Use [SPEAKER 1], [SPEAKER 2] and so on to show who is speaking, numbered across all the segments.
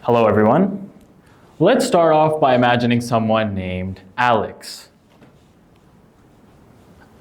[SPEAKER 1] Hello, everyone. Let's start off by imagining someone named Alex.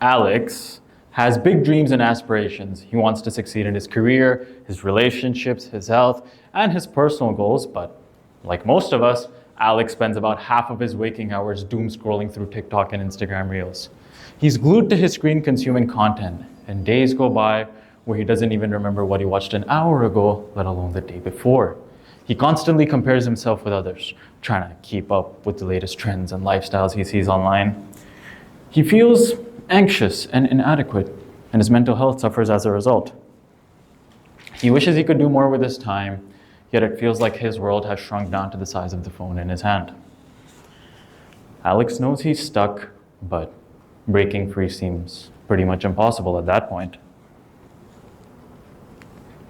[SPEAKER 1] Alex has big dreams and aspirations. He wants to succeed in his career, his relationships, his health, and his personal goals, but like most of us, Alex spends about half of his waking hours doom scrolling through TikTok and Instagram Reels. He's glued to his screen consuming content, and days go by where he doesn't even remember what he watched an hour ago, let alone the day before. He constantly compares himself with others, trying to keep up with the latest trends and lifestyles he sees online. He feels anxious and inadequate, and his mental health suffers as a result. He wishes he could do more with his time, yet it feels like his world has shrunk down to the size of the phone in his hand. Alex knows he's stuck, but breaking free seems pretty much impossible at that point.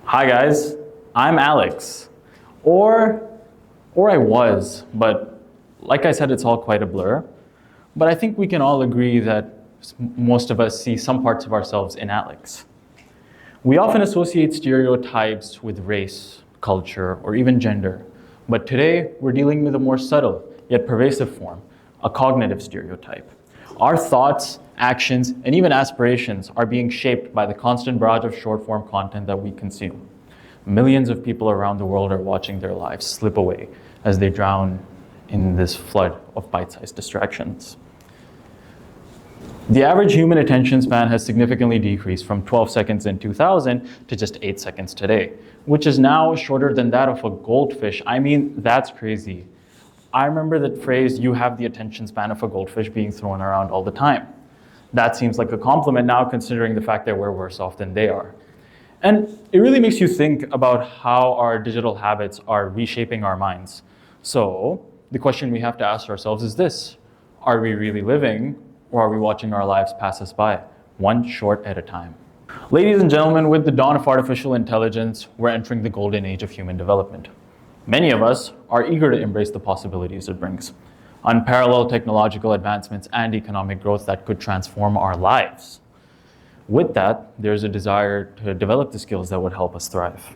[SPEAKER 1] Hi guys, I'm Alex. Or I was, but like I said, it's all quite a blur. But I think we can all agree that most of us see some parts of ourselves in Alex. We often associate stereotypes with race, culture, or even gender. But today, we're dealing with a more subtle, yet pervasive form, a cognitive stereotype. Our thoughts, actions, and even aspirations are being shaped by the constant barrage of short-form content that we consume. Millions of people around the world are watching their lives slip away as they drown in this flood of bite-sized distractions. The average human attention span has significantly decreased from 12 seconds in 2000 to just 8 seconds today, which is now shorter than that of a goldfish. I mean, that's crazy. I remember that phrase, "you have the attention span of a goldfish," being thrown around all the time. That seems like a compliment now, considering the fact that we're worse off than they are. And it really makes you think about how our digital habits are reshaping our minds. So the question we have to ask ourselves is this: are we really living, or are we watching our lives pass us by, one short at a time? Ladies and gentlemen, with the dawn of artificial intelligence, we're entering the golden age of human development. Many of us are eager to embrace the possibilities it brings, unparalleled technological advancements and economic growth that could transform our lives. With that, there's a desire to develop the skills that would help us thrive.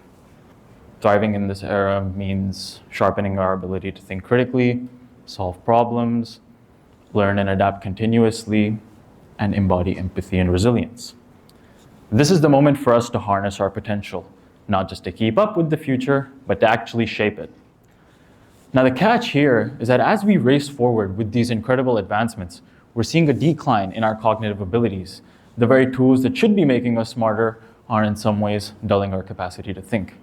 [SPEAKER 1] Thriving in this era means sharpening our ability to think critically, solve problems, learn and adapt continuously, and embody empathy and resilience. This is the moment for us to harness our potential, not just to keep up with the future, but to actually shape it. Now, the catch here is that as we race forward with these incredible advancements, we're seeing a decline in our cognitive abilities. The very tools that should be making us smarter are in some ways dulling our capacity to think.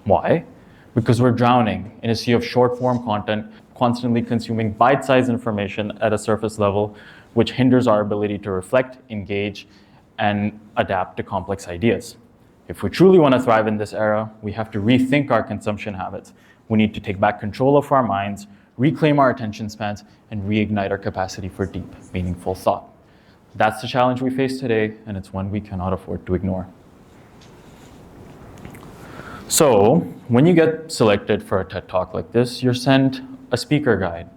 [SPEAKER 1] Why? Because we're drowning in a sea of short-form content, constantly consuming bite-sized information at a surface level, which hinders our ability to reflect, engage, and adapt to complex ideas. If we truly want to thrive in this era, we have to rethink our consumption habits. We need to take back control of our minds, reclaim our attention spans, and reignite our capacity for deep, meaningful thought. That's the challenge we face today, and it's one we cannot afford to ignore. So, when you get selected for a TED Talk like this, you're sent a speaker guide.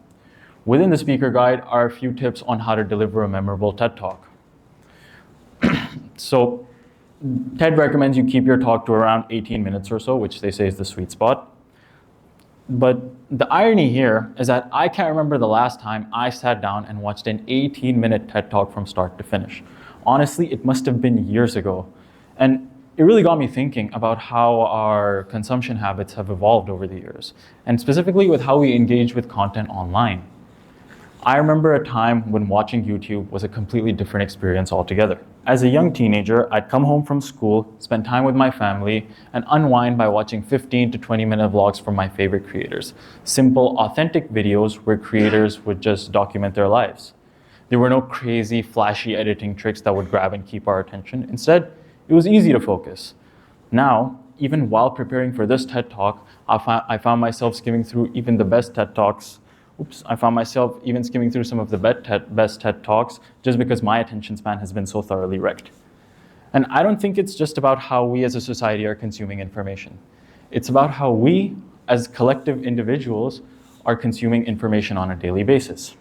[SPEAKER 1] Within the speaker guide are a few tips on how to deliver a memorable TED Talk. So, TED recommends you keep your talk to around 18 minutes or so, which they say is the sweet spot. But the irony here is that I can't remember the last time I sat down and watched an 18-minute TED Talk from start to finish. Honestly, it must have been years ago. And it really got me thinking about how our consumption habits have evolved over the years, and specifically with how we engage with content online. I remember a time when watching YouTube was a completely different experience altogether. As a young teenager, I'd come home from school, spend time with my family, and unwind by watching 15 to 20-minute vlogs from my favorite creators. Simple, authentic videos where creators would just document their lives. There were no crazy, flashy editing tricks that would grab and keep our attention. Instead, it was easy to focus. Now, even while preparing for this TED Talk, I found myself skimming through even the best TED Talks. I found myself even skimming through some of the best TED Talks just because my attention span has been so thoroughly wrecked. And I don't think it's just about how we as a society are consuming information. It's about how we, as collective individuals, are consuming information on a daily basis.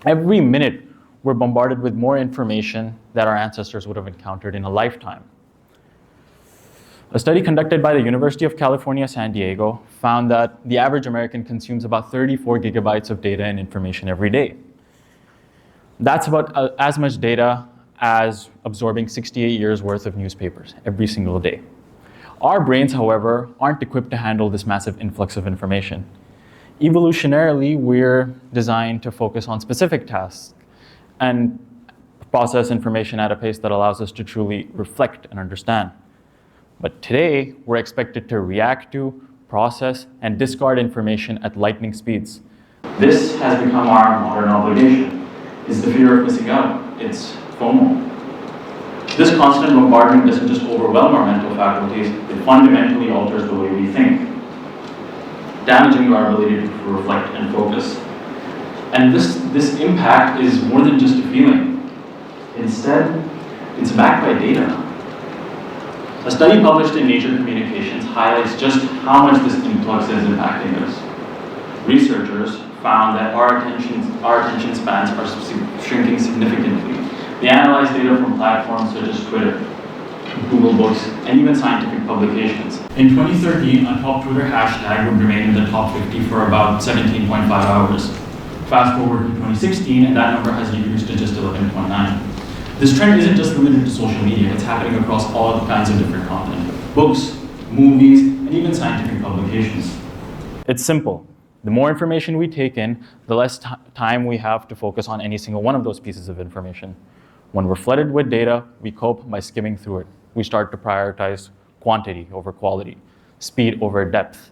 [SPEAKER 1] Every minute, we're bombarded with more information that our ancestors would have encountered in a lifetime. A study conducted by the University of California, San Diego found that the average American consumes about 34 gigabytes of data and information every day. That's about as much data as absorbing 68 years worth of newspapers every single day. Our brains, however, aren't equipped to handle this massive influx of information. Evolutionarily, we're designed to focus on specific tasks and process information at a pace that allows us to truly reflect and understand. But today, we're expected to react to, process, and discard information at lightning speeds. This has become our modern obligation. It's the fear of missing out. It's FOMO. This constant bombardment doesn't just overwhelm our mental faculties, it fundamentally alters the way we think, damaging our ability to reflect and focus. And this impact is more than just a feeling. Instead, it's backed by data. A study published in Nature Communications highlights just how much this influx is impacting us. Researchers found that our attention spans are shrinking significantly. They analyzed data from platforms such as Twitter, Google Books, and even scientific publications. In 2013, a top Twitter hashtag would remain in the top 50 for about 17.5 hours. Fast forward to 2016, and that number has decreased to just 11.9. This trend isn't just limited to social media, it's happening across all kinds of different content. Books, movies, and even scientific publications. It's simple. The more information we take in, the less time we have to focus on any single one of those pieces of information. When we're flooded with data, we cope by skimming through it. We start to prioritize quantity over quality, speed over depth.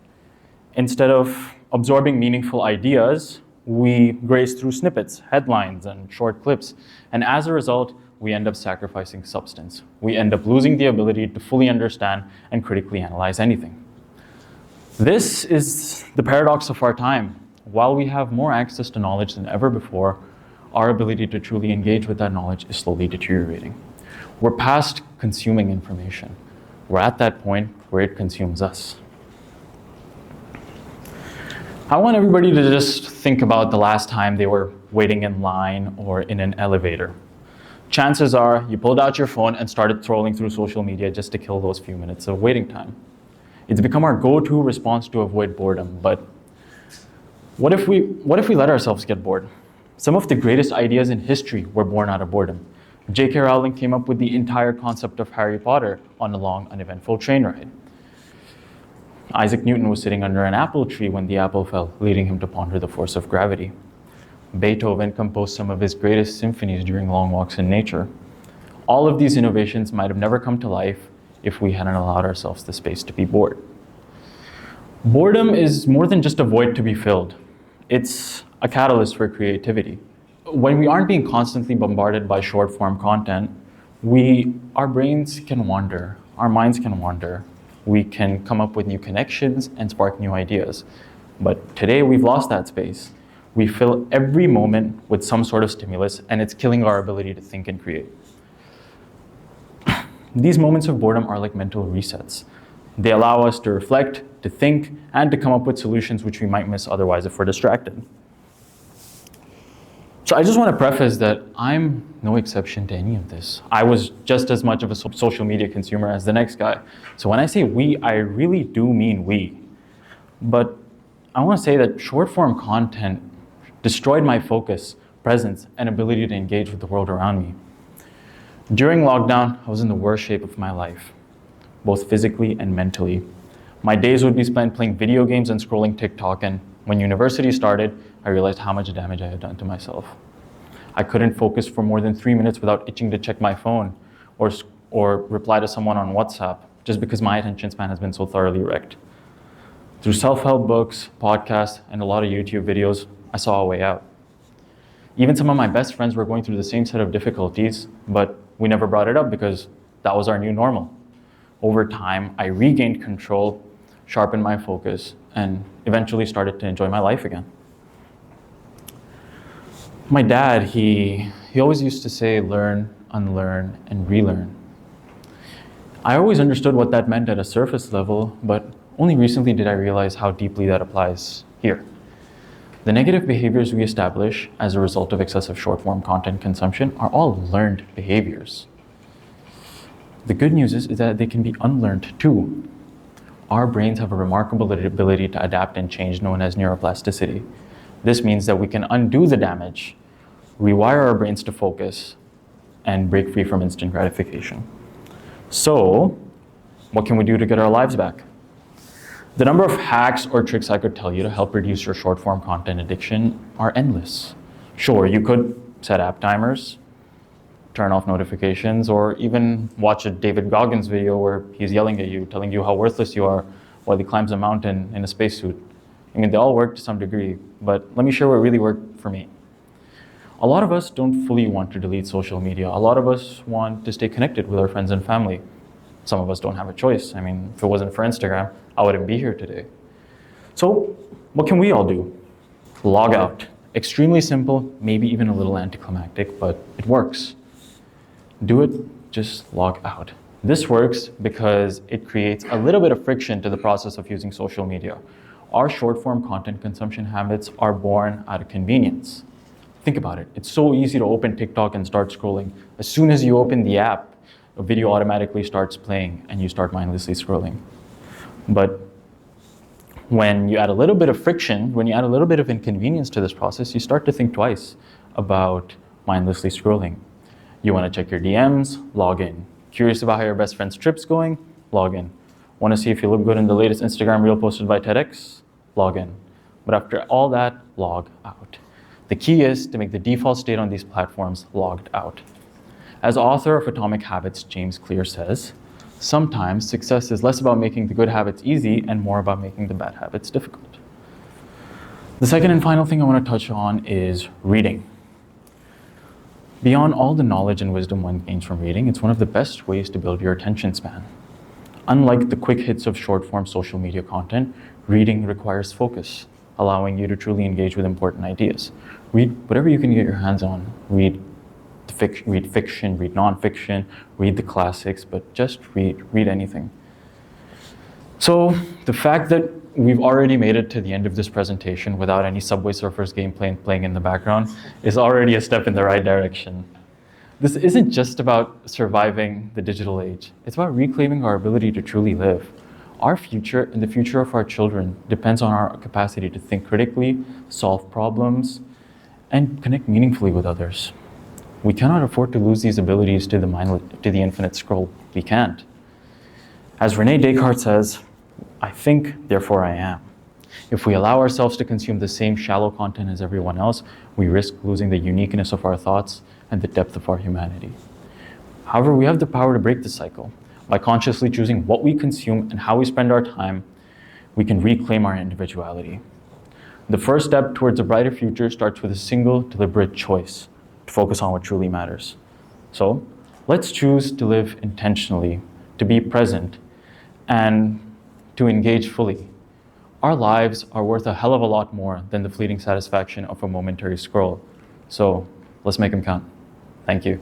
[SPEAKER 1] Instead of absorbing meaningful ideas, we graze through snippets, headlines, and short clips. And as a result, we end up sacrificing substance. We end up losing the ability to fully understand and critically analyze anything. This is the paradox of our time. While we have more access to knowledge than ever before, our ability to truly engage with that knowledge is slowly deteriorating. We're past consuming information. We're at that point where it consumes us. I want everybody to just think about the last time they were waiting in line or in an elevator. Chances are you pulled out your phone and started scrolling through social media just to kill those few minutes of waiting time. It's become our go-to response to avoid boredom, but what if we let ourselves get bored? Some of the greatest ideas in history were born out of boredom. J.K. Rowling came up with the entire concept of Harry Potter on a long, uneventful train ride. Isaac Newton was sitting under an apple tree when the apple fell, leading him to ponder the force of gravity. Beethoven composed some of his greatest symphonies during long walks in nature. All of these innovations might have never come to life if we hadn't allowed ourselves the space to be bored. Boredom is more than just a void to be filled. It's a catalyst for creativity. When we aren't being constantly bombarded by short-form content, our brains can wander, our minds can wander. We can come up with new connections and spark new ideas. But today we've lost that space. We fill every moment with some sort of stimulus, and it's killing our ability to think and create. These moments of boredom are like mental resets. They allow us to reflect, to think, and to come up with solutions which we might miss otherwise if we're distracted. So I just want to preface that I'm no exception to any of this. I was just as much of a social media consumer as the next guy. So when I say we, I really do mean we. But I want to say that short-form content destroyed my focus, presence, and ability to engage with the world around me. During lockdown, I was in the worst shape of my life, both physically and mentally. My days would be spent playing video games and scrolling TikTok, and when university started, I realized how much damage I had done to myself. I couldn't focus for more than 3 minutes without itching to check my phone or reply to someone on WhatsApp, just because my attention span has been so thoroughly wrecked. Through self-help books, podcasts, and a lot of YouTube videos, I saw a way out. Even some of my best friends were going through the same set of difficulties, but we never brought it up because that was our new normal. Over time, I regained control, sharpened my focus, and eventually started to enjoy my life again. My dad, he always used to say, learn, unlearn, and relearn. I always understood what that meant at a surface level, but only recently did I realize how deeply that applies here. The negative behaviors we establish as a result of excessive short-form content consumption are all learned behaviors. The good news is that they can be unlearned too. Our brains have a remarkable ability to adapt and change known as neuroplasticity. This means that we can undo the damage, rewire our brains to focus, and break free from instant gratification. So, what can we do to get our lives back? The number of hacks or tricks I could tell you to help reduce your short form content addiction are endless. Sure, you could set app timers, turn off notifications, or even watch a David Goggins video where he's yelling at you, telling you how worthless you are while he climbs a mountain in a spacesuit. I mean, they all work to some degree, but let me share what really worked for me. A lot of us don't fully want to delete social media. A lot of us want to stay connected with our friends and family. Some of us don't have a choice. I mean, if it wasn't for Instagram, I wouldn't be here today. So, what can we all do? Log out. Extremely simple, maybe even a little anticlimactic, but it works. Do it, just log out. This works because it creates a little bit of friction to the process of using social media. Our short form content consumption habits are born out of convenience. Think about it. It's so easy to open TikTok and start scrolling. As soon as you open the app, a video automatically starts playing and you start mindlessly scrolling. But when you add a little bit of friction, when you add a little bit of inconvenience to this process, you start to think twice about mindlessly scrolling. You want to check your DMs? Log in. Curious about how your best friend's trip's going? Log in. Want to see if you look good in the latest Instagram reel posted by TEDx? Log in. But after all that, log out. The key is to make the default state on these platforms logged out. As author of Atomic Habits, James Clear says, sometimes success is less about making the good habits easy and more about making the bad habits difficult. The second and final thing I want to touch on is reading. Beyond all the knowledge and wisdom one gains from reading, it's one of the best ways to build your attention span. Unlike the quick hits of short-form social media content, reading requires focus, allowing you to truly engage with important ideas. Read whatever you can get your hands on. Read fiction, read nonfiction, read the classics, but just read anything. So the fact that we've already made it to the end of this presentation without any Subway Surfers gameplay playing in the background is already a step in the right direction. This isn't just about surviving the digital age. It's about reclaiming our ability to truly live. Our future and the future of our children depends on our capacity to think critically, solve problems, and connect meaningfully with others. We cannot afford to lose these abilities to the infinite scroll. We can't. As Rene Descartes says, I think, therefore I am. If we allow ourselves to consume the same shallow content as everyone else, we risk losing the uniqueness of our thoughts and the depth of our humanity. However, we have the power to break this cycle. By consciously choosing what we consume and how we spend our time, we can reclaim our individuality. The first step towards a brighter future starts with a single, deliberate choice to focus on what truly matters. So, let's choose to live intentionally, to be present, and to engage fully. Our lives are worth a hell of a lot more than the fleeting satisfaction of a momentary scroll. So, let's make them count. Thank you.